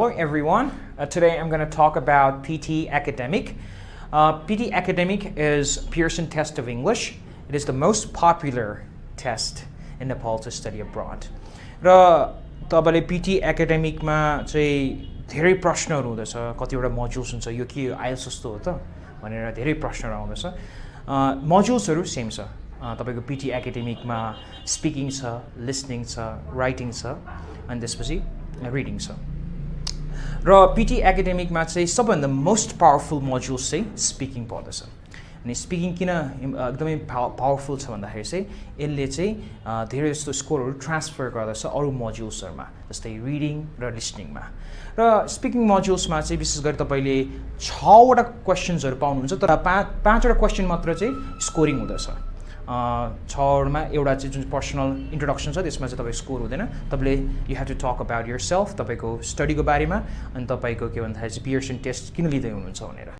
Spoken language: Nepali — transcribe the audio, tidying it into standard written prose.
Hello everyone, today I'm going to talk about PTE Academic. PTE Academic is Pearson test of English. It is the most popular test in Nepal to study abroad. र तपाईले PTE Academic मा चाहिँ धेरै प्रश्नहरु हुँदछ, कतिवटा मोड्युल्स हुन्छ, यो के आइएल्स जस्तो हो त भनेर धेरै प्रश्नहरु आउँदछ। मोड्युल्सहरु सेम छ। तपाईको PTE Academic मा स्पिकिङ छ, लिसनिङ छ, राइटिङ छ, अनि त्यसपछि रिडिङ छ। र PTE Academic मा चाहिँ सबभन्दा मोस्ट पावरफुल मोड्युल्स चाहिँ स्पिकिङ पर्दछ। अनि स्पिकिङ किन एकदमै पावरफुल छ भन्दाखेरि चाहिँ यसले चाहिँ धेरै जस्तो स्कोरहरु ट्रान्सफर गर्दछ अरु मोड्युल्सहरुमा, जस्तै रिडिङ र लिसनिङमा। र स्पिकिङ मोड्युल्समा चाहिँ विशेष गरी तपाईले 6 वटा क्वेशन्सहरु पाउनुहुन्छ, तर 5 वटा क्वेशन मात्र चाहिँ स्कोरिङ हुँदछ। 6 वटामा एउटा चाहिँ जुन पर्सनल इन्ट्रोडक्सन छ त्यसमा चाहिँ तपाईको स्कोर हुँदैन। तपाईले you have to talk about yourself, तपाईको स्टडीको बारेमा, अनि तपाईको के भन्दाखेरि चाहिँ पियर्सन टेस्ट किन लिँदै हुनुहुन्छ भनेर।